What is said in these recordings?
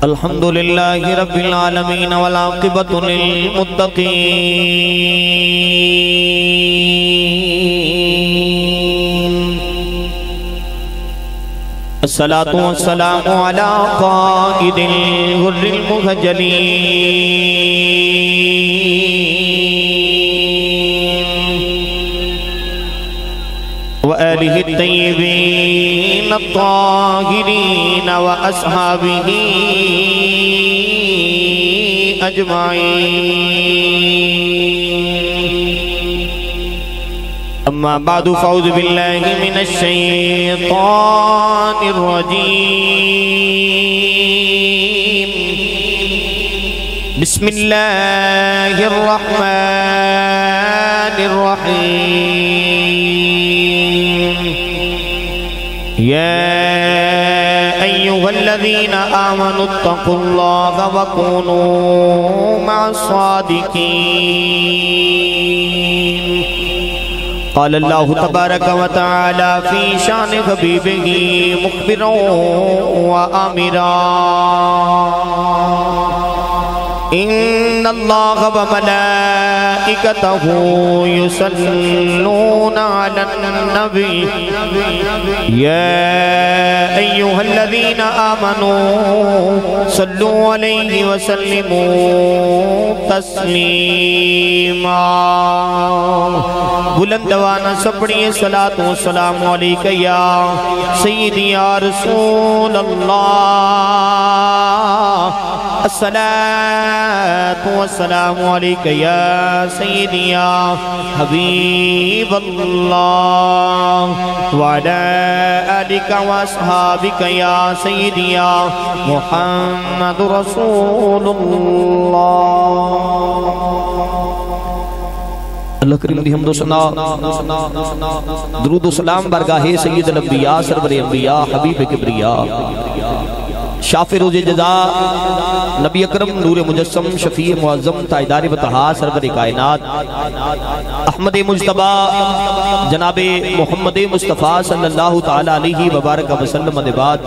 الحمد لله رب العالمين والعاقبة للمتقين الصلاة والسلام على قائد الغر المهجلين وآله الطيبين الطاهرين وأصحابه أجمعين أما بعد فأعوذ بالله من الشيطان الرجيم بسم الله الرحمن الرحيم يا أيها الذين آمنوا اتقوا الله وكونوا مع الصادقين قال الله تبارك وتعالى في شان حبيبه مخبرا وآمرا إن الله وملائكته يصلون على النبي يا أيها الذين آمنوا صلوا عليه وسلموا تسليما بلندوانا سبڑی صلاة والسلام علیکہ یا سیدی یا رسول اللہ الصلاة والسلام علیکہ یا سیدی یا حبیب اللہ وعلا آلکہ واصحابکہ یا سیدی یا محمد رسول اللہ اللہ کریم دی حمد و ثنا درود و سلام برگاہ سید الانبیاء سرور انبیاء حبیب کبریاء شاف روز جزا نبی اکرم نور مجسم شفیع معظم تاجدار بطحا سرور کائنات احمد مجتبہ جناب محمد مصطفیٰ صلی اللہ تعالیٰ علیہ وبارک وسلم بعد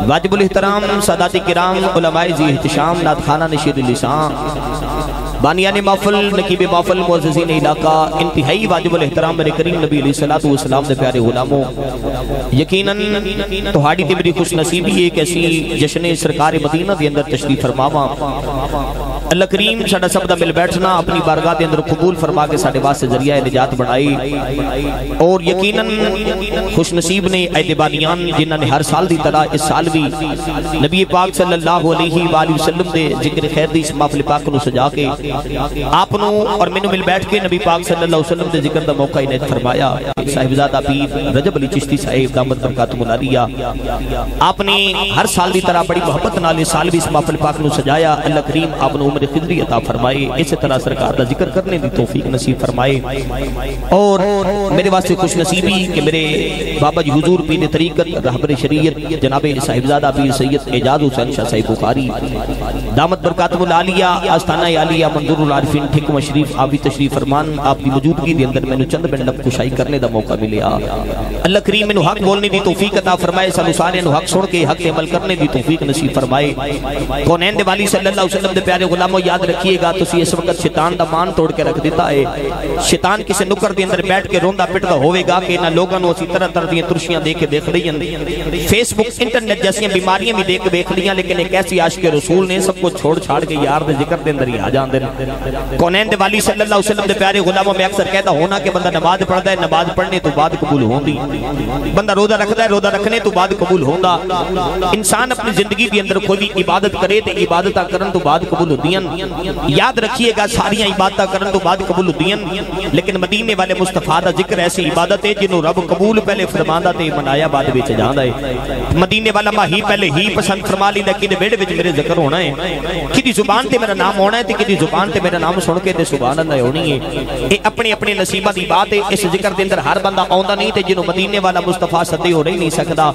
واجب الاحترام سادات کرام علماء ذی احتشام نعت خانہ نشید اللسان بانیان محفل نقیب محفل معززین علاقہ انتہائی واجب الاحترام میرے کریم نبی علیہ السلام دے پیارے غلاموں یقیناً توہاڑی تے میری خوش نصیبی ایک ایسی جشن سرکار مدینہ دے اندر تشریف فرماواں اللہ کریم ساڈا سب دا مل بیٹھنا اپنی بارگاہ دے اندر قبول فرما کے ساڈے واسطے ذریعہ نجات بنائی اور یقیناً خوش نصیب نے اہل بانیان جنہاں نے ہر سال دی طرح اس سال بھی نبی پاک صلی اللہ علیہ وآلہ وسلم دے ذکر خیر دی اس محفل پاک نو سجا کے آپ نو اور میں نو مل بیٹھ کے نبی پاک صلی اللہ علیہ وسلم دے ذکر دا موقع انہیں فرمایا صاحبزادہ پیر رجب علی چشتی صاحب دامت برکاتہ ملالیہ آپ نے ہر سال دی طرح بڑی محبت نالے سال بھی اس محفل پاک نو سجایا اللہ کریم آپ نے عمر خضری عطا فرمائے اسی طرح سرکار دا ذکر کرنے دی توفیق نصیب فرمائے اور میرے واسطے خوش نصیبی کہ میرے بابا جی حضور پیر طریقت رہبر شریعت جناب صاحبزادہ پیر سید اعجاز حسین شاہ صاحب بخاری دامت برکاتہ ملالیہ آستانہ عالیہ منظور العارفین ٹھیکم شریف آپ بھی تشریف فرمان آپ کی موجودگی دے اندر میں نے چند منٹ لب کشائی کرنے دا موقع ملیا اللہ کریم میں حق بولنے دی توفیق عطا فرمائے سالو سارے نو حق سن کے حق عمل کرنے دی توفیق نصیب فرمائے کونین دے والی صلی اللہ علیہ وسلم دے پیارے غلاموں یاد رکھیے گا تسی اس وقت شیطان دا مان توڑ کے رکھ دیتا ہے شیطان کسے نکر دے اندر بیٹھ کے روندہ پٹدا ہوئے گا کہ نہ لوگاں نو اسی طرح طرح دیاں ترشیاں دیکھ کے دیکھ لئیں فیس بک انٹرنیٹ جیسیاں بیماریاں بھی دیکھ بیکھ لئیں لیکن ایک ایسی عاشق رسول نے سب کو چھوڑ چھاڑ کے یار دے ذکر دے اندر ہی آ جان دے کونین دے والی صلی اللہ علیہ وسلم دے پیارے غلاموں میں اکثر کہتا ہونا کہ بندہ نماز پڑھتا ہے نماز پڑھنے تو بعد قبول ہوندی بندہ روزہ رکھتا ہے روزہ رکھنے تو بعد قبول ہوندا انسان اپنی زندگی کے اندر کوئی بھی عبادت کرے تو عبادتہ کرن تو بعد قبول ہوندیاں یاد رکھیے گا ساریاں عبادتہ کرن تو بعد قبول ہوندیاں لیکن مدینے والے مصطفیٰ دا ذکر ایسی عبادت ہے جنہوں رب قبول پہلے فرماندہ تے منایا بعد بیچ جاندہ ہے مدینے والا ماں ہی پہلے ہی پسند فرما لی لیکن بیڑے بیچ میرے ذکر ہونا ہے کدی زبان تے میرا نام ہونا ہے تے کدی زبان تے میرا نام سن کے تے سبحان اللہ ہونی ہے یہ اپنے اپنے نصیبہ دی بات ہے اس ذکر دے اندر ہر بندہ آؤندہ نہیں تے جنہوں مدینے والا مصطفیٰ صدی ہو رہی نہیں سکتا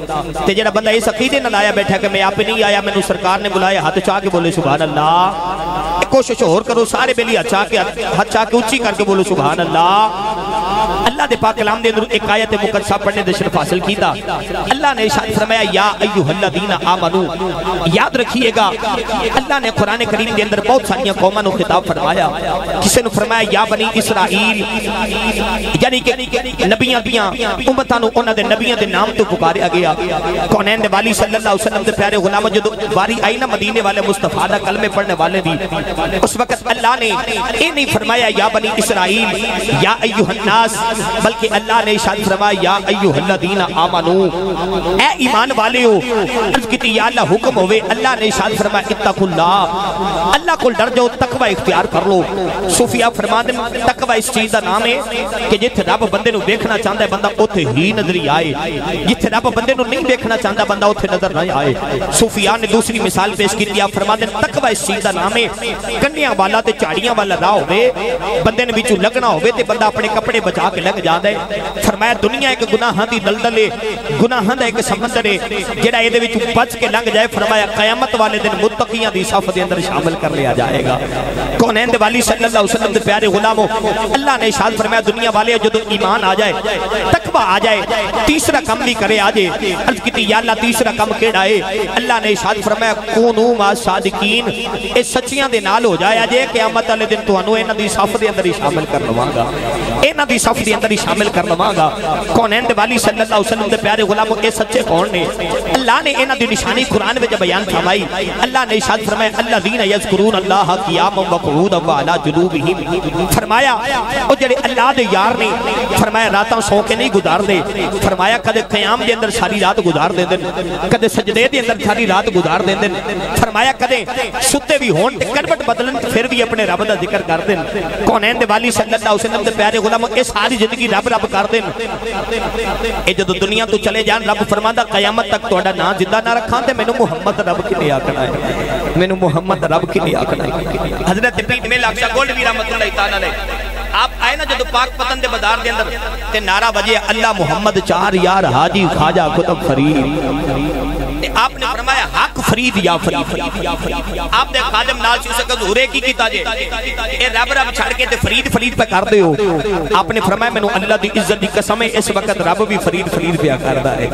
تے جنہ بندہ اس عقیدے نہ لایا بیٹھا کہ میں آپ نہیں آیا میں نے سرکار نے بلایا ہاتھ چاہ کے بولے سبحان اللہ کوشش اور کرو سارے بیلی ہاتھ چاہ کے اچھی کر کے بولو سبحان اللہ اللہ دے پاک کلام دے اندر ایک آیت مقدسہ پڑھنے دے شرف حاصل کیتا اللہ نے ارشاد فرمایا یا ایھا الذین آمنو یاد رکھیے گا اللہ نے قرآن کریم دے اندر بہت ساری قوموں کو خطاب فرمایا کسی نے فرمایا یا بنی اسرائیل یعنی کہ نبیاں دیاں امتاں نو انہاں دے نبیاں دے نام تو پکاریا گیا کونین دے والی صلی اللہ علیہ وسلم دے پیارے غلام جو واری آئی نا مدینے والے مصطفیٰ دا کلمے پڑھنے والے دی اس وقت اللہ نے یہ نہیں فرمایا یا بنی اسرائیل یا ایھا الناس بلکہ اللہ نے ارشاد فرمایا یا ایھا الذین آمنو اے ایمان والے ہو عرض کیتی یا اللہ حکم ہوئے اللہ نے ارشاد فرمایا اتقوا اللہ اللہ کو ڈر جاؤ تقوی اختیار کر لو صوفیاء فرماتے ہیں تقوی اس چیز دا نام ہے کہ جتھے رب بندے نو دیکھنا چاہتا ہے بندہ اوتھے ہی نظری آئے جتھے رب بندے نو نہیں دیکھنا چاہتا بندہ اوتھے نظر نہ آئے صوفیاء نے دوسری مثال پیش کی دیا فرماتے ہیں تقوی اس چیز دا نام ہے کنیاں والا تے چاڑیاں والا راہ ہوئے بندے نے وچوں لگنا ہوئے تے بندہ اپنے کپڑے بچا کے لگ جاندا ہے فرمایا دنیا ایک گناہاں دی دلدل ہے گناہاں دا ایک سمندر ہے جڑا اے دے وچوں بچ کے لنگ جائے فرمایا قیامت والے دن متقیاں دی صف دے اندر شامل کر لیا جائے گا کونین دے والی صلی اللہ علیہ وسلم دے پیارے غلاموں اللہ نے ارشاد فرمایا دنیا والے جدو ایمان آ جائے تقوی آ جائے تیسرا کم بھی کرے آ جائے عرض کیتی یا اللہ تیسرا کم کیڑا ہے اللہ نے ارشاد فرمایا کونوا مع صادقین اے سچیاں دے نال ہو جائے جے قیامت والے دن تانوں انہاں دی صف دے اندر ہی شامل کر لواں گا انہاں دی صف دے اندر ہی شامل کر لواں گا کونین دے والی صلی اللہ علیہ وسلم دے پیارے غلاموں اے سچے کون نے اللہ نے انہاں دی نشانی قرآن وچ بیان فرمائی اللہ نے ارشاد فرمایا الذین یذکرون اللہ قیاما وقعودا وعلی جنوبہم فرمایا او جڑے اللہ دے یار نے فرمایا راتاں سو کے نہیں گزار دے فرمایا کدے قیام دے اندر ساری رات گزار دے دن کدے سجدے دے اندر ساری رات گزار دے دن فرمایا کدے ستے بھی ہون تے کروٹ بدلن پھر بھی اپنے رب دا ذکر کر دین کونین دے والی صلی اللہ علیہ وسلم دے پیارے غلاموں اے ساری زندگی رب رب کر دین اے جدو دنیا تو چلے جان رب فرماندا قیامت تک تہاڈا نام زندہ نہ رکھاں تے مینوں محمد رب کنے آکھنا ہے مینوں محمد رب کنے آکھنا ہے حضرت پیر میل اکشا گولڈوی رحمتہ اللہ تعالی علیہ آپ آئے نا جدو پاک پتن دے بازار دے اندر تے نعرہ بجے اللہ محمد چار یار حاجی خواجہ کتب فرید آپ نے فرمایا حق فرید یا فرید آپ نے خادم نال سے اسے حضورے کی کیتا جے اے رب رب چھڑ کے تے فرید فرید پہ کر دے ہو آپ نے فرمایا میں نو اللہ دی عزت دی قسم ہے اس وقت رب بھی فرید فرید پہ کردا ہے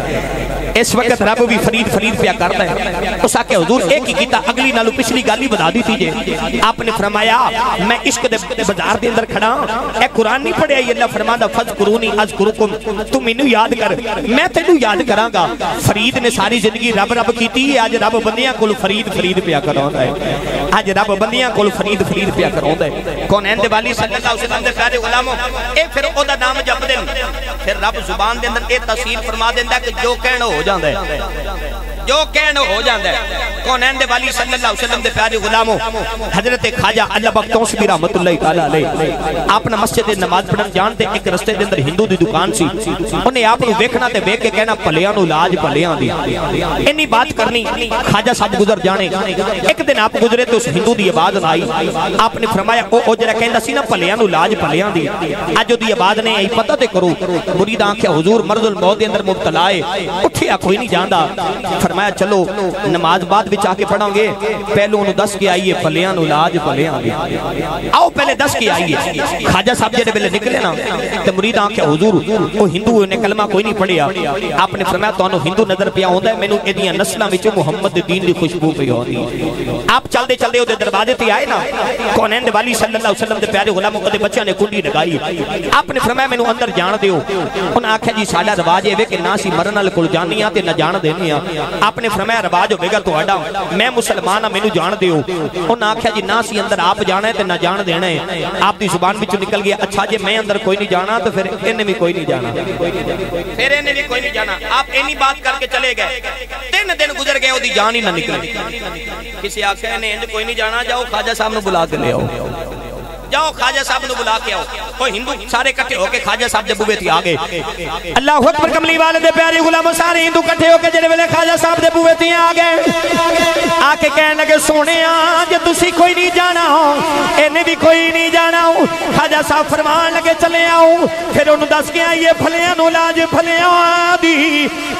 اس وقت رب بھی فرید فرید پہ کردا ہے اس آکے حضور ایک ہی کیتا اگلی نالو پچھلی گالی بتا دی تھی جے آپ نے فرمایا میں عشق دے بازار دے اندر کھڑا اے قرآن نہیں پڑھیا یہ اللہ فرماتا فذکرونی اذکرکم تم انہوں یاد کر میں تینوں یاد کراں گا فرید نے ساری زندگی رب رب کیتی ہے آج رب بندیاں کول فرید فرید پیا کراوندا ہے آج رب بندیاں کول فرید فرید پیا کراوندا ہے کونین دے والی صلی اللہ علیہ وسلم دے پیارے غلاموں اے پھر او دا نام جپ دین پھر رب زبان دے اندر اے تفصیل فرما دیندا کہ جو کہنا ہو جاندا ہے جو کہنا ہو جاندا ہے کونین دے والی صلی اللہ علیہ وسلم دے پیارے غلاموں حضرت خواجہ اللہ بختوسبی رحمت اللہ تعالی علیہ آپ نے مسجد نماز پڑھن جانتے ایک رستے دے اندر ہندو دی دکان سی انہیں آپ کو ویکھنا تے ویکھ کے کہنا پلیاں نو لاج پلیاں دی انی بات کرنی خواجہ صاحب گزر جانے ایک دن آپ گزرے تو اس ہندو دی آواز آئی آپ نے فرمایا او جڑا کہندا سی نا پلیاں نو لاج پلیاں دی اج دی آواز نے ای پتہ تے کرو مرید آنکھیا حضور مرض الموت دے اندر مبتلا ہے اٹھیا کوئی نہیں جاندا فرمایا چلو نماز بعد وچ آ کے پڑھاں گے پہلو انہوں دس کے آئیے پلیاں نو لاج پلیاں دی آؤ پہلے دس کے آئیے خواجہ صاحب جڑے پہلے نکلے نا تے مرید آنکھیا حضور او ہندو نے کلمہ کوئی نہیں پڑھیا آپ نے فرمایا تانوں ہندو نظر پیا ہوندا ہے مینوں ایدیاں نسلاں وچ محمد دین دی خوشبو پئی ہوندی آپ چلدے چلدے اودے دروازے تے آئے نا کونین دے والی صلی اللہ علیہ وسلم دے پیارے غلاموں کدے بچیاں نے کنڈی لگائی آپ نے فرمایا مینوں اندر جان دیو انہاں آکھیا جی ساڈا رواج اے کہ نہ سی مرن والے کول جانی آ تے نہ جان دینی آ آپ نے فرمایا رواج ہوے گا تہاڈا میں مسلمان ہاں مینوں جان دیو انہاں آکھیا جی نہ سی اندر آپ جانا ہے تے نہ جان دینا ہے آپ دی زبان وچ نکل گیا اچھا جے میں اندر کوئی نہیں جانا تو پھر انہیں بھی کوئی نہیں جانا پھر انہیں بھی کوئی نہیں جانا آپ اینی بات کر کے چلے گئے 3 دن گزر گئے وہ دی جان ہی نہ نکلی کسی آکھیا نے کوئی نہیں جانا جاؤ خواجہ صاحب نو بلا کے لے آؤ جاؤ خواجہ صاحب نو بلا کے آؤ کوئی ہندو سارے کٹھے ہو کے خواجہ صاحب دے بوے تے آ گئے اللہ اکبر کملی والے دے پیارے غلام سارے ہندو کٹھے ہو کے جڑے ویلے خواجہ صاحب دے بوے تے آ گئے آ کے کہن لگے سونیا جے تسی کوئی نہیں جانا اینے بھی کوئی نہیں جانا خواجہ صاحب فرمان لگے چلے آؤ پھر انہوں دس کے آئیے پھلیاں نو لاج پھلیاں دی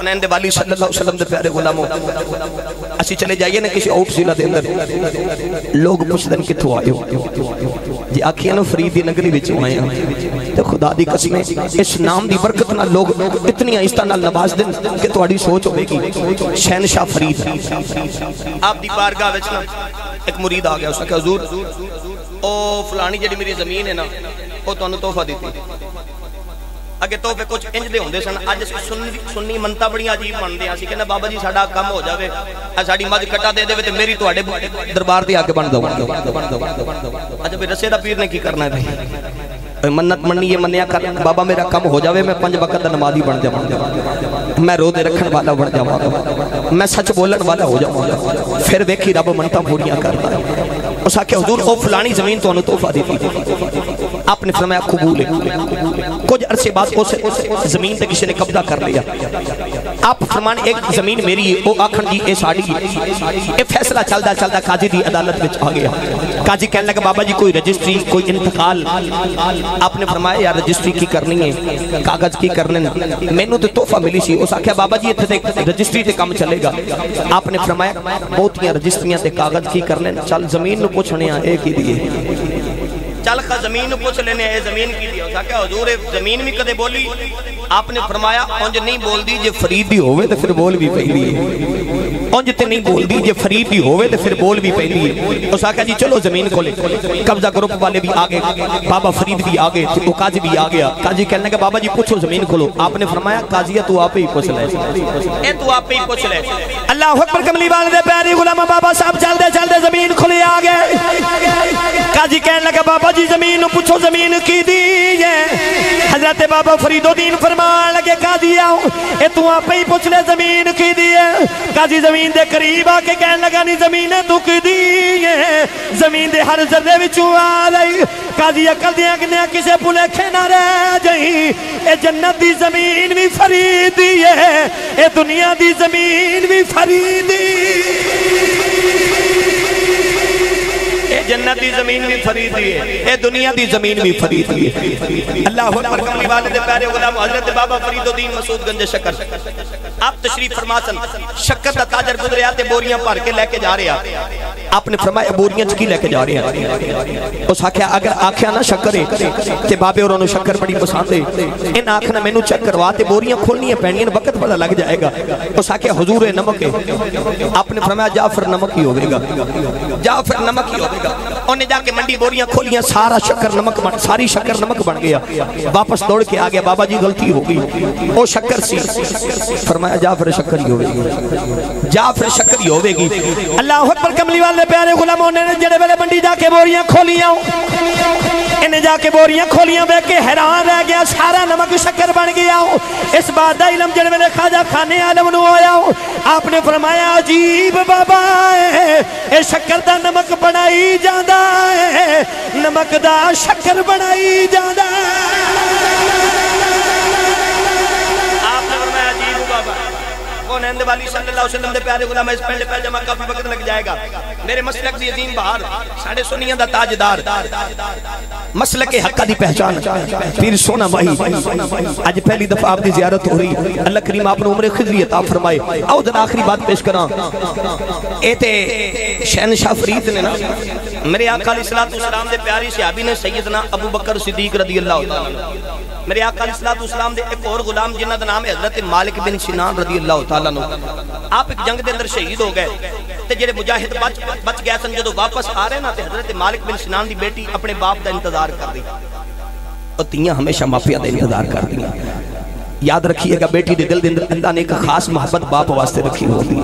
کونین دے والی صلی اللہ علیہ وسلم دے پیارے غلاموں اسی چلے جائیے نا کسی آؤٹ ضلع دے اندر لوگ پوچھدن کتھوں آئے ہو جی آکھیاں نا فرید دی نگری وچ آئے ہیں تے خدا دی قسم اس نام دی برکت نال لوگ اتنی آہستہ نال نواز دن کہ تہاڈی سوچ ہوے گی شہنشاہ فرید آپ دی بارگاہ وچ نا ایک مرید آ گیا اس نے کہا حضور او فلانی جڑی میری زمین ہے نا وہ تانوں تحفہ دیتی اگے تحفے کچھ انج دے ہوندے سن اج سنی منتا بڑی عجیب بندے ہیں اسی کہنا بابا جی ساڈا کم ہو جاوے ساڈی مجھ کٹا دے دے تے میری تواڈے دربار دے آگے بن دو اچھا بھئی رسے دا پیر نے کی کرنا ہے بھائی منت مننی یہ منیا کر بابا میرا کم ہو جاوے میں 5 وقت نمازی بن جاواں میں روزے رکھن والا بن جاواں میں سچ بولن والا ہو جاواں پھر ویکھی رب منتاں پوریاں کردا ہے اس آکھیا حضور او فلانی زمین تانوں تحفہ دیتی آپ نے فرمایا قبول ہے کچھ عرصے بعد اس زمین تے کسی نے قبضہ کر لیا آپ فرمانے ایک زمین میری ہے وہ آکھن جی اے ساڑی ہے اے فیصلہ چلدا چلدا قاضی دی عدالت وچ آ گیا قاضی کہنے لگا بابا جی کوئی رجسٹری کوئی انتقال آپ نے فرمایا یار رجسٹری کی کرنی ہے کاغذ کی کرنے مینوں تے تحفہ ملی سی اس آکھیا بابا جی ایتھے تے رجسٹری تے کام چلے گا آپ نے فرمایا بہتیاں رجسٹریاں تے کاغذ کی کرنے چل زمین نو پوچھنے اے کی دیے چل خا زمین نو پوچھ لینے اے زمین کی دی اس آکھیا حضور زمین بھی کدے بولی آپ نے فرمایا اونج نہیں بول دی جے فرید دی ہوئے تے پھر بول بھی پہلی ہے اونج تے نہیں بول دی جے فرید دی ہوئے تے پھر بول بھی پہلی ہے اس آکھیا جی چلو زمین کھولے قبضہ گروپ والے بھی آگے بابا فرید بھی آگے تو قاضی بھی آگیا قاضی کہنے لگا بابا جی پوچھو زمین کھولو آپ نے فرمایا قاضیہ تو آپ ہی پوچھ لے اے تو آپ ہی پوچھ لے اللہ اکبر کملی والے دے پیاری غلام بابا صاحب چلدے چلدے زمین کھلی آگے قاضی کہنے لگا بابا جی زمین پوچھو زمین کی دی ہے حضرت بابا فرید الدین فرمان لگے قاضی آؤ اے تو آپ ہی پوچھ لے زمین کی دی ہے قاضی زمین دے قریب آ کے کہنے لگا نہیں زمین تو کی دی ہے زمین دے ہر ذرے وچوں آ رہی قاضی عقل دیاں کنیاں کسے بھلے نہ رہ جائیں اے جنت دی زمین بھی فرید دی ہے اے دنیا دی زمین بھی فرید دی جنت دی زمین بھی فرید ہے اے دنیا دی زمین بھی فرید ہے اللہ اکبر کملی والے دے پیارے غلام حضرت بابا فرید الدین مسعود گنج شکر آپ تشریف فرماسن شکر دا تاجر گزریا تے بوریاں بھر کے لے کے جا رہے ہیں آپ نے فرمایا بوریاں چکی لے کے جا رہے ہیں اس آکھیا اگر آکھیا نہ شکر ہے تے بابے اور انہوں شکر بڑی پسند ہے ان آکھنا مینوں چیک کروا تے بوریاں کھولنی ہیں پینی ہیں وقت بڑا لگ جائے گا اس آکھیا حضور نمک ہے آپ نے فرمایا جعفر نمک ہی ہوگا جعفر نمک ہی ہوگا انہیں جا کے منڈی بوریاں کھولیاں سارا شکر نمک بن ساری شکر نمک بن گیا واپس دوڑ کے آگیا بابا جی غلطی ہو گئی وہ شکر سی فرمایا جعفر شکر ہی ہوئے گی جعفر شکر ہی ہوئے گی اللہ اکبر کملی والے پیارے غلاموں نے جڑے ویلے منڈی جا کے بوریاں کھولیاں انہیں جا کے بوریاں کھولیاں بے کے حیران رہ گیا سارا نمک شکر بن گیا اس بات دا علم جڑے ویلے خواجہ خانے عالم نو آیا آپ نے فرمایا عجیب بابا اے شکر دا نمک بنائی جاندہ ہے نمک دا شکر بنائی جاندہ آپ نے فرمایا عجیب بابا کون ہند والی صلی اللہ علیہ وسلم دے پیارے غلام اس پہلے پہل جمع کافی وقت لگ جائے گا میرے مسلک دی عظیم بہار ساڑھے سنیاں دا تاجدار مسلک حقہ دی پہچان پیر سونا بھائی آج پہلی دفعہ آپ دی زیارت ہو رہی اللہ کریم آپ نے عمر خضری عطا فرمائے آؤ ذرا آخری بات پیش کرا اے تے شہنشاہ فرید نے نا میرے آقا علیہ السلام دے پیاری صحابی نے سیدنا ابو بکر صدیق رضی اللہ تعالیٰ میرے آقا علیہ السلام دے ایک اور غلام جنہ دا نام ہے حضرت مالک بن سنان رضی اللہ تعالیٰ آپ ایک جنگ دے اندر شہید ہو گئے تے جڑے مجاہد بچ گئے سن جدو واپس آ رہے نا تے حضرت مالک بن سنان دی بیٹی اپنے باپ دا انتظار کر دی اور تیاں ہمیشہ مافیا دا انتظار کر دی یاد رکھیے گا بیٹی دے دل دے اندر اللہ نے ایک خاص محبت باپ واسطے رکھی ہوگی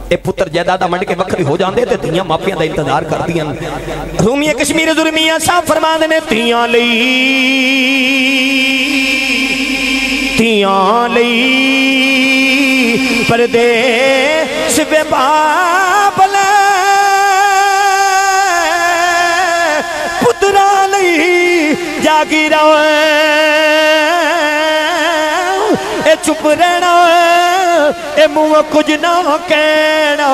اے پتر جائیدادہ منڈ کے وقت ہو جاندے تے تیاں مافیا دا انتظار کر دیا رومیہ کشمیر ظلمیہ صاحب فرمان نے تیاں لئی پردیس بے بابلے پترا لئی جاگی روئے اے چپ رہنا اے منہ کچھ نہ کہنا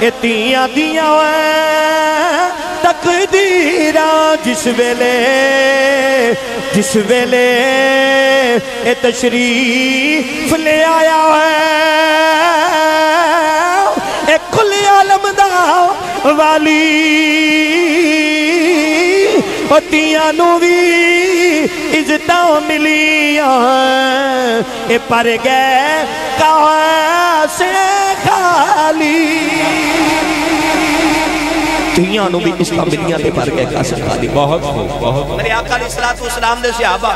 اے تیاں دیاں تقدیرہ جس ویلے اے تشریف لے آیا اے کل عالم دا والی او تیاں نو وی عزتاں ملیاں اے پر گئے کاسے خالی تیاں نو بھی اس کا ملیاں تے پر گئے کاسے خالی بہت میرے آقا علیہ السلام دے صحابہ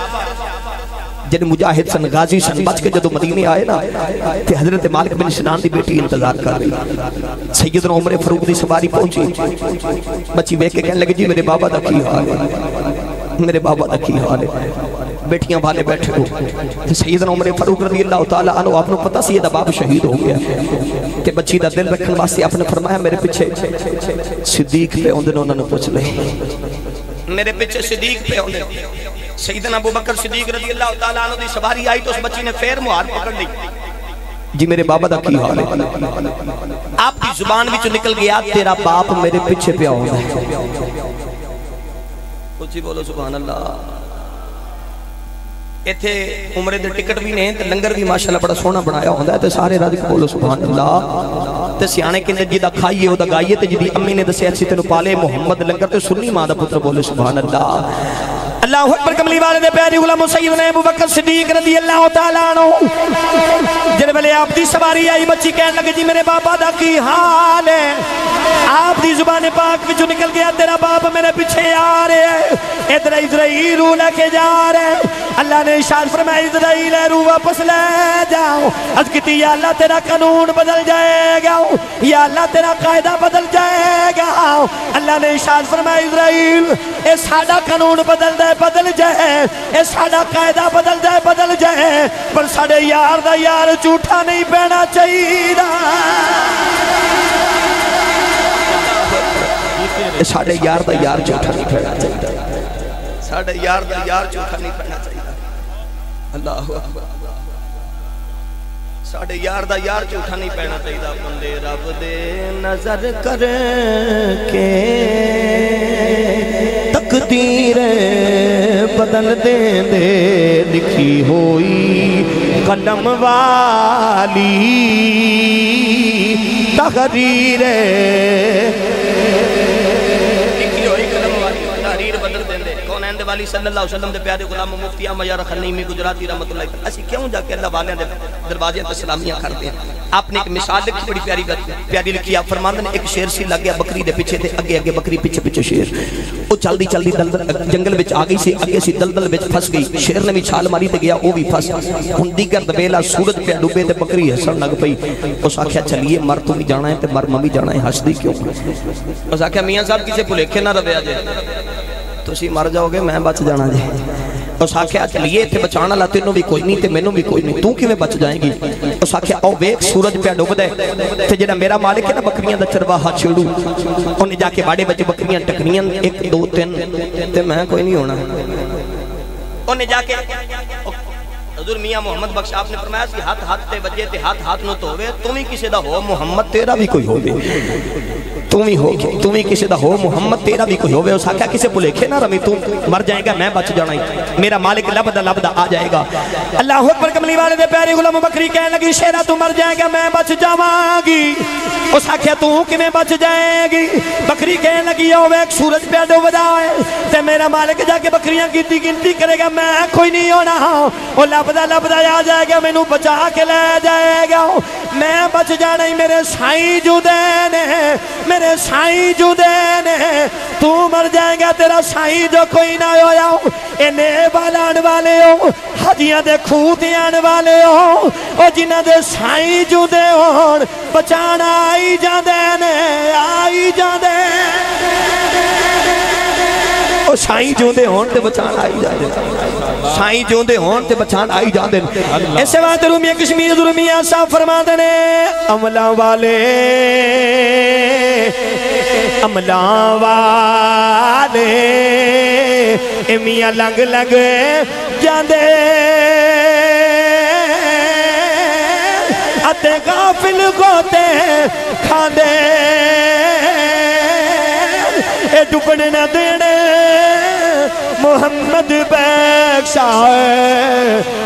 جن مجاہد سن غازی سن بچ کے جدو مدینے آئے نا تے حضرت مالک بن سنان دی بیٹی انتظار کر رہی سیدنا عمر فاروق دی سواری پہنچی بچی بیٹھ کے کہنے لگے جی میرے بابا دا کی حال ہے میرے بابا دا کی حال ہے بیٹیاں والے بیٹھے ہو سیدنا عمر فاروق رضی اللہ تعالیٰ عنہ آپ نے پتا سی یہ دا باب شہید ہو گیا کہ بچی دا دل رکھن واسطے آپ نے فرمایا میرے پیچھے صدیق پہ ہوندے انہوں نے پوچھ لے میرے پیچھے صدیق پہ ہوندے سیدنا ابو بکر صدیق رضی اللہ تعالیٰ عنہ دی سواری آئی تو اس بچی نے پھر مہار پکڑ لی جی میرے بابا دا کی حال ہے آپ کی زبان بھی جو نکل گیا تیرا باپ میرے پیچھے پہ ہوندے کچھ بولو سبحان اللہ ایتھے عمرے دے ٹکٹ بھی نہیں تے لنگر بھی ماشاءاللہ بڑا سونا بنایا ہوندا ہے تے سارے راضی بولو سبحان اللہ تے سیانے کہندے جدا کھائیے او دا گائیے تے جدی امی نے دسیا سی تینو پالے محمد لنگر تے سنی ماں دا پتر بولو سبحان اللہ اللہ اکبر کملی والے دے پیارے غلام سیدنا ابو بکر صدیق رضی اللہ تعالیٰ عنہ جن بلے آپ دی سواری آئی بچی کہنے لگے جی میرے بابا دا کی حال ہے آپ دی زبان پاک وچوں نکل گیا تیرا باپ میرے پیچھے آ رہے ہیں ادھر اسرائیل روح لے کے جا رہے ہیں اللہ نے ارشاد فرمایا اسرائیل روح واپس لے جاؤ عرض کیتی یا اللہ تیرا قانون بدل جائے گا یا اللہ تیرا قاعدہ بدل جائے گا اللہ نے ارشاد فرمایا اسرائیل اے ساڈا قانون بدل جائے اے ساڈا قاعدہ بدل جائے پر ساڈے یار دا یار جھوٹا نہیں پہنا چاہیے ساڈے یار دا یار جھوٹا نہیں پہنا چاہیے ساڈے یار دا یار جھوٹا نہیں پہنا چاہیے اللہ اکبر ساڈے یار دا یار جھوٹا نہیں پہنا چاہیے بندے رب دے نظر کر کے تقدیر بدل دے دے لکھی ہوئی قلم والی تحریر بدل دیں دے کون ہے والی صلی اللہ علیہ وسلم دے پیارے غلام مفتی احمد یار خنیمی گجراتی رحمت اللہ علیہ اسی کیوں جا کے اللہ والے دے دروازے تے سلامیاں کرتے ہیں آپ نے ایک مثال لکھی بڑی پیاری لکھی آپ فرماندے نے ایک شیر سی لگ گیا بکری دے پیچھے تے اگے اگے بکری پیچھے پیچھے شیر او چلدی چلدی دلدل جنگل وچ آ گئی سی اگے سی دلدل وچ پھس گئی شیر نے بھی چھال ماری تے گیا او بھی پھس ہن دیگر دبیلا سورج پہ ڈوبے تے بکری ہسن لگ پئی اس آکھیا چلیے مر تو بھی جانا ہے تے مر ممی جانا ہے ہسدی کیوں اس آکھیا میاں صاحب کسے بھلیکھے نہ رویا جے تسی مر جاؤ گے میں بچ جانا جی اس آکھیا چلیے تے بچانا لا تینوں بھی کوئی نہیں تے مینوں بھی کوئی نہیں تو کیویں بچ جائیں گی اس آکھیا او ویکھ سورج پہ ڈوبدا ہے تے جڑا میرا مالک ہے نا بکریاں دا چرواہا چھڑو اونے جا کے باڑے وچ بکریاں ٹکنیاں 1 2 3 تے میں کوئی نہیں ہونا اونے جا کے حضور میاں محمد بخش آپ نے فرمایا سی ہاتھ ہاتھ تے وجے تے ہاتھ ہاتھ نو تووے تم ہی کسے دا ہو محمد تیرا بھی کوئی ہووے تم ہی کسے دا ہو محمد تیرا بھی کوئی ہووے اس آکھیا کسے بھلیکھے نہ رمی تو مر جائے گا میں بچ جانا ہی میرا مالک لبدا آ جائے گا اللہ اکبر کملی والے دے پیارے غلام بکری کہنے لگی شیرا تو مر جائے گا میں بچ جاواں گی اس آکھیا تو کیویں بچ جائے گی بکری کہنے لگی او ویکھ سورج پہ ڈوبدا ہے تے میرا مالک جا کے بکریاں گنتی کرے گا میں کوئی نہیں ہونا او لبدا آ جائے گا مینوں بچا کے لے جائے گا میں بچ جانا ہی میرے سائیں جودے نے تو مر جائے گا تیرا سائیں جو کوئی نہ ہویا انے بالان والے ہو حجیاں دے کھوتے آن والے ہو او جنہ دے سائیں جودے ہون بچانا آئی جاندے او سائیں جودے ہون تے بچانا آئی جاندے سائیں جودے ہون تے بچانا آئی جاندے ایسے بات رومیہ کشمیر رومیہ صاحب فرما دینے عملہ والے میاں لنگ جاندے اتے غافل گوتے کھاندے اے ڈبنے نہ دینے محمد بخشا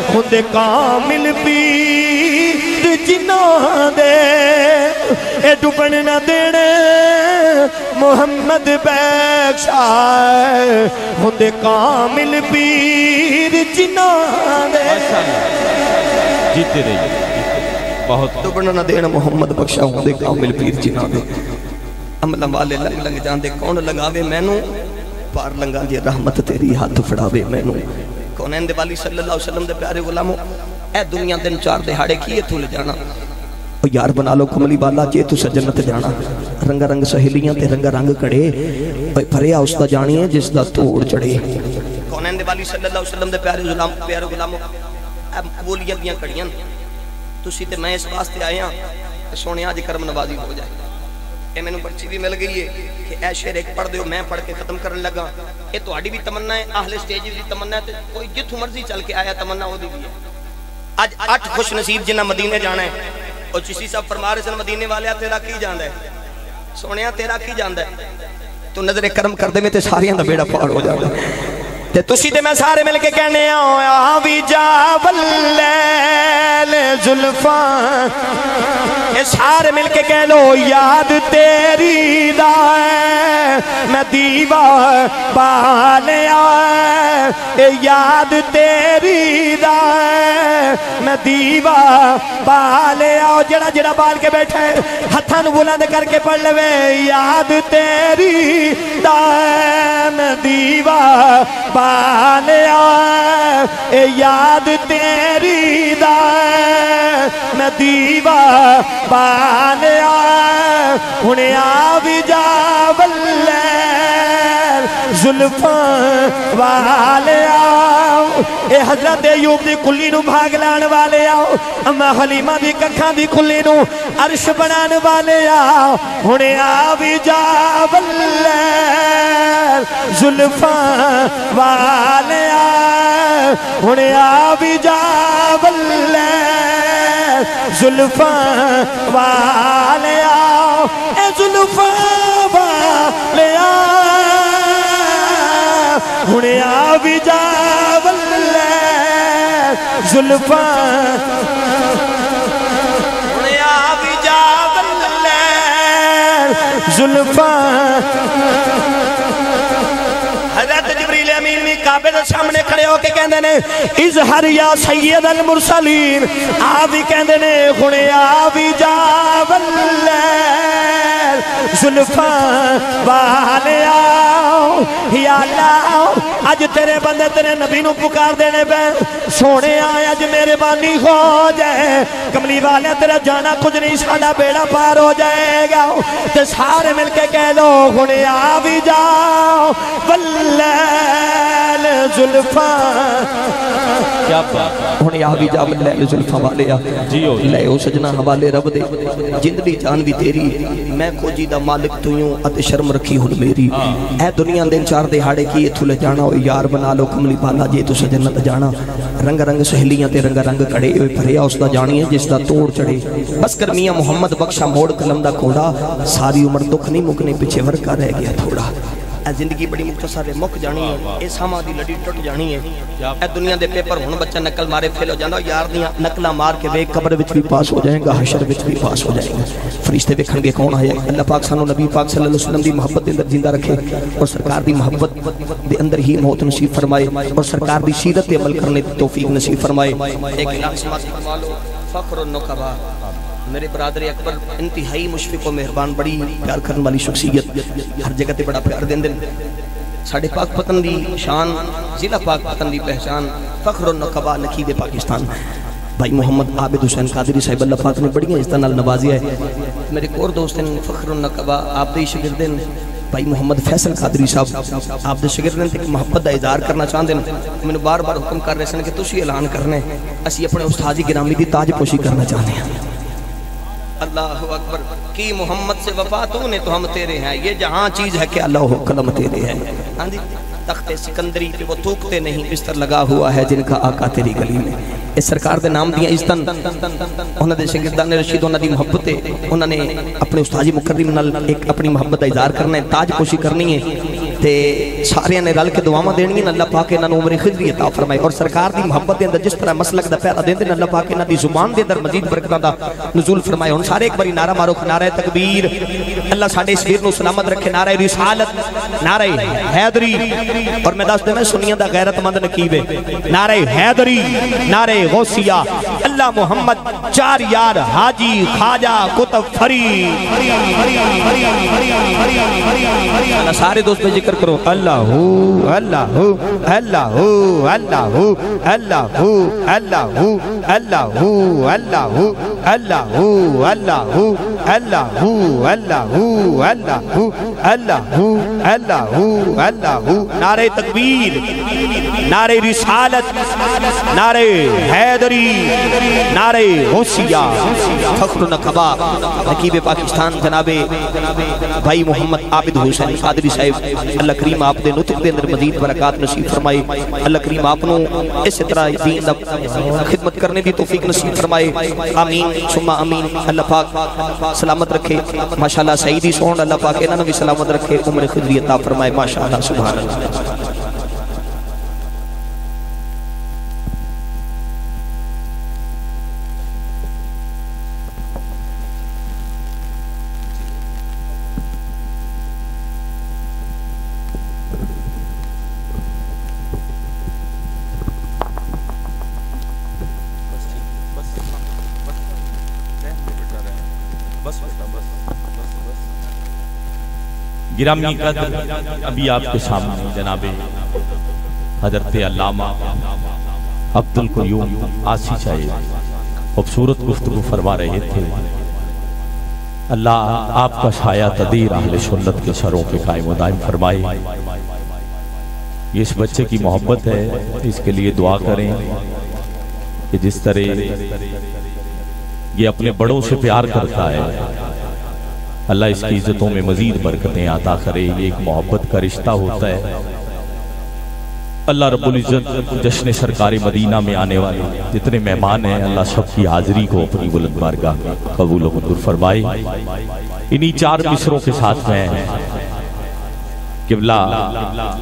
ہندے کامل پیر جنہاں دے اے ڈبن نہ دینے محمد بخشا ہندے کامل پیر جنہاں دے جیتے رہی بہت ڈبن نہ دینا محمد بخشا ہندے کامل پیر جنہاں دے عملہ والے لنگ لنگ جاندے کون لگاوے مینوں پار لنگا دی رحمت تیری ہاتھ پھڑاوے مینوں کونین دے والی صلی اللہ علیہ وسلم دے پیارے غلاموں اے دنیا دن چار دہاڑے کیے تو لے جانا او یار بنا لو کملی بالا جے تو سجنت جانا رنگ رنگ سہیلیاں تے رنگ رنگ کڑے پھریا اس دا جانی ہے جس دا توڑ چڑے کونین دے والی صلی اللہ علیہ وسلم دے پیارے غلاموں اے قبولیت دیاں کڑیاں تسی تے میں اس واسطے آیا سونے آج کرم نوازی ہو جائے اے میں نے پرچی بھی مل گئی ہے کہ اے شعر ایک پڑھ دیو میں پڑھ کے ختم کرنے لگا اے تو آڑی بھی تمنا ہے اہل سٹیج بھی تمنا ہے کوئی جتھو مرضی چل کے آیا تمنا ہو دی بھی ہے آج 8 خوش نصیب جنہ مدینے جانا ہے اور چیسی صاحب فرما رہے سن مدینے والے تیرا کی جاندہ ہے سونیا تیرا کی جاندہ ہے تو نظر کرم کر دے میں تے ساریاں دا بیڑا پاڑ ہو جاندہ تے تسی تے میں سارے مل کے کہنے آوی جاول لیل زلفاں اے سارے مل کے کہہ لو یاد تیری دا ہے میں دیوا بالیا اے یاد تیری دا ہے میں دیوا بالیا جڑا جڑا بال کے بیٹھے ہتھاں بلند کر کے پڑھ لوے یاد تیری دا ہے میں دیوا بالیا اے یاد تیری دا ہے میں دیوا بالیا ہنے آوی جاول لیل زلفاں والیا اے حضرت ایوب دی کلی نو بھاگ لان والے آؤ اما حلیمہ دی ککھاں دی کلی نو عرش بنان والے آؤ ہنے آوی جاول لیل زلفاں والے آؤ ہنے آوی جاول لیل زلفاں والے آؤ اے زلفاں والے آؤ ہنے آوی جاول لیل زلفاں ہنے آوی جاول لیل زلفاں حضرت جبریل امین میں کعبے دے سامنے کھڑے ہو کے کہندے نے اظہر یا سید المرسلین آوی کہندے نے ہنے آوی جاول لیل زلفاں والے آؤ یا اللہ آج تیرے بندے تیرے نبی نو پکار دینے پہ سونے آئے آج میرے بانی ہو جائے کملی والے تیرا جانا کچھ نہیں ساڑا بیڑا پار ہو جائے گا تے سارے مل کے کہہ لو ہنے آوی جاؤ واللیل زلفاں کیا بات ہنے آوی جاؤ واللیل زلفاں والے لے او سجنہ حوالے رب دے جندلی جان بھی تیری میں کو جیدہ مالک تو یوں اتے شرم رکھی ہن میری اے دنیا دن چار دہاڑے کی تھولے جانا او یار بنا لو کملی بالا جے تو سجنت جانا رنگ رنگ سہیلیاں تے رنگ رنگ کڑے ہوئے پھریا اس دا جانی ہے جس دا توڑ چڑے بس کر میاں محمد بخشا موڑ قلم دا کوڑا ساری عمر دکھ نہیں مکنے پیچھے ورکا رہ گیا تھوڑا اے زندگی بڑی مختصر ہے مک جانی ہے اے ساما دی لڑی ٹٹ جانی ہے اے دنیا دے پیپر ہن بچہ نقل مارے فیل ہو جانا یار دیاں نقلہ مار کے وے قبر وچ بھی پاس ہو جائیں گا حشر وچ بھی پاس ہو جائیں گا فرشتے ویکھن گے کون آیا اللہ پاک سانو نبی پاک صلی اللہ علیہ وسلم دی محبت دے اندر زندہ رکھے اور سرکار دی محبت دے اندر ہی موت نصیب فرمائے اور سرکار دی سیرت پہ عمل کرنے دی توفیق نصیب فرمائے ایک اعلان سماعت فرما لو فخر النقبا میرے برادر اکبر انتہائی مشفق و مہربان بڑی پیار کرنے والی شخصیت ہر جگہ تے بڑا پیار دین دن ساڑھے پاک پتن دی شان ضلع پاک پتن دی پہچان فخر النقبا نقید پاکستان بھائی محمد عابد حسین قادری صاحب اللہ پاک نے بڑی عزت نال نوازیا ہے میرے اور دوست ہیں فخر النقبا آپ دے شاگردن بھائی محمد فیصل قادری صاحب آپ دے شاگردن تے محبت دا اظہار کرنا چاہندے ہیں میں بار بار حکم کر رہے سن کہ تسی اعلان کرنے اسی اپنے استاد گرامی دی تاج پوشی کرنا چاہتے ہیں اللہ اکبر کی محمد سے وفا تو نے تو ہم تیرے ہیں یہ جہاں چیز ہے کہ اللہ قلم تیرے ہے ہاں جی تخت سکندری پہ وہ تھوکتے نہیں بستر لگا ہوا ہے جن کا آقا تیری گلی میں اس سرکار دے نام دیا عزتن انہوں نے شاگردان رشید انہوں نے محبت انہوں نے اپنے استاد مکرم نال ایک اپنی محبت کا اظہار کرنا ہے تاج پوشی کرنی ہے تے سارے نے رل کے دعاواں دینیاں اللہ پاک انہاں نوں عمر خضری عطا فرمائے اور سرکار دی محبت دے اندر جس طرح مسلک دا پہرا دیندے اللہ پاک انہاں دی زبان دے اندر مزید برکتاں دا نزول فرمائے ہن سارے ایک باری نعرہ مارو نعرہ تکبیر اللہ ساڈے اس ویر نوں سلامت رکھے نعرہ رسالت نعرہ حیدری اور میں دس دینا سنیاں دا غیرت مند نقیب ہے نعرہ حیدری نعرہ غوثیہ اللہ محمد چار یار حاجی خواجہ کتب فرید اللہ سارے دوست پہ ذکر کرو اللہ ہو اللہ ہو اللہ ہو اللہ ہو اللہ ہو اللہ ہو اللہ ہو اللہ ہو اللہ ہو اللہ ہو اللہ ہو اللہ ہو اللہ ہو اللہ ہو اللہ ہو اللہ ہو نعرہ تکبیر نعرہ رسالت نعرہ حیدری نعرہ غوثیہ فخر نقبہ نقیب پاکستان جناب بھائی محمد عابد حسین قادری صاحب اللہ کریم آپ دے نطق دے اندر مزید برکات نصیب فرمائے اللہ کریم آپ نو اس طرح دین دا خدمت کرنے دی توفیق نصیب فرمائے آمین ثم آمین اللہ پاک سلامت رکھے ماشاءاللہ سعیدی سون اللہ پاک انہاں نوں بھی سلامت رکھے عمر خضری عطا فرمائے ماشاءاللہ سبحان اللہ گرامی قدر ابھی آپ کے سامنے جناب حضرت علامہ عبدالقیوم آسی صاحب خوبصورت گفتگو فرما رہے تھے اللہ آپ کا سایہ تدیر اہل سنت کے سروں پہ قائم و دائم فرمائے یہ اس بچے کی محبت ہے اس کے لیے دعا کریں کہ جس طرح یہ اپنے بڑوں سے پیار کرتا ہے اللہ اس کی عزتوں میں مزید برکتیں عطا کرے یہ ایک محبت کا رشتہ ہوتا ہے اللہ رب العزت جشن سرکار مدینہ میں آنے والے جتنے مہمان ہیں اللہ سب کی حاضری کو اپنی بلند بارگاہ میں قبول و منظور فرمائے انہی چار مصروں کے ساتھ میں قبلہ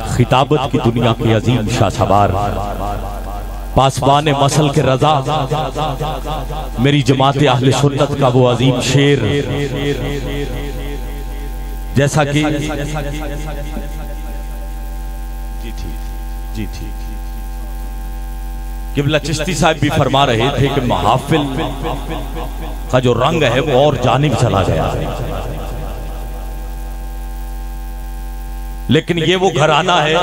خطابت کی دنیا کے عظیم شاہ سوار پاسبان مسل کے رضا میری جماعت اہل سنت کا وہ عظیم شیر جیسا کہ جی ٹھیک قبلہ چشتی صاحب بھی فرما رہے تھے کہ محافل کا جو رنگ ہے وہ اور جانب چلا گیا ہے لیکن یہ وہ گھرانہ ہے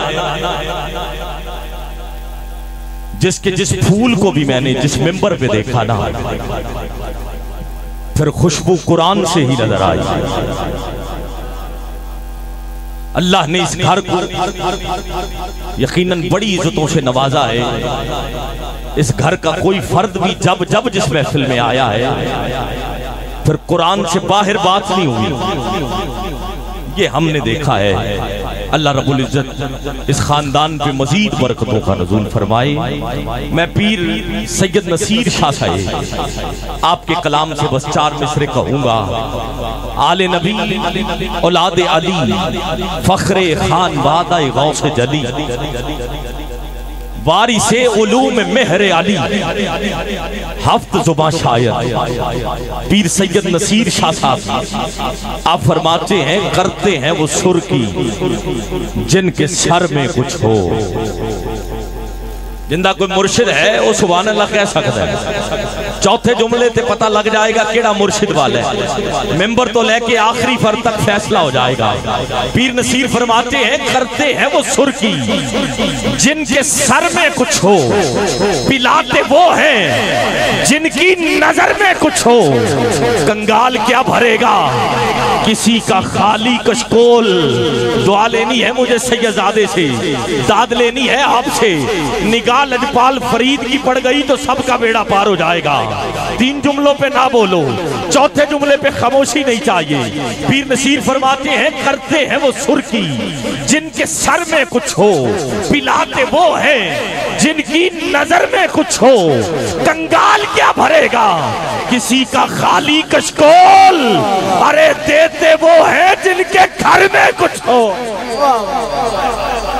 جس کے جس پھول کو بھی میں نے جس ممبر پہ دیکھا نا پھر خوشبو قرآن سے ہی نظر آئی اللہ نے اس گھر کو یقیناً بڑی عزتوں سے نوازا ہے اس گھر کا کوئی فرد بھی جب جس محفل میں آیا ہے پھر قرآن سے باہر بات نہیں ہوئی یہ ہم نے دیکھا ہے اللہ رب العزت اس خاندان پہ مزید برکتوں کا نزول فرمائے میں پیر سید نصیر شاہ صاحب آپ کے کلام سے بس 4 مصرے کہوں گا آل نبی اولاد علی فخر خان وعدہ غوث جلی وارث علوم مہر علی ہفت زباں شاعر پیر سید نصیر شاہ صاحب آپ فرماتے ہیں کرتے ہیں وہ سر کی جن کے سر میں کچھ ہو جندہ کوئی مرشد ہے وہ سبحان اللہ کہہ سکتا ہے چوتھے جملے تے پتہ لگ جائے گا کیڑا مرشد والا ہے ممبر تو لے کے آخری فرد تک فیصلہ ہو جائے گا پیر نصیر فرماتے ہیں کرتے ہیں وہ سر کی جن کے سر میں کچھ ہو پلاتے وہ ہیں جن کی نظر میں کچھ ہو کنگال کیا بھرے گا کسی کا خالی کشکول دعا لینی ہے مجھے سیدزادے سے داد لینی ہے آپ سے نگاہ لجپال فرید کی پڑ گئی تو سب کا بیڑا پار ہو جائے گا 3 جملوں پہ نہ بولو چوتھے جملے پہ خاموشی نہیں چاہیے پیر نصیر فرماتے ہیں کرتے ہیں وہ سر کی جن کے سر میں کچھ ہو پلاتے وہ ہیں جن کی نظر میں کچھ ہو کنگال کیا بھرے گا کسی کا خالی کشکول ارے دیتے وہ ہیں جن کے گھر میں کچھ ہو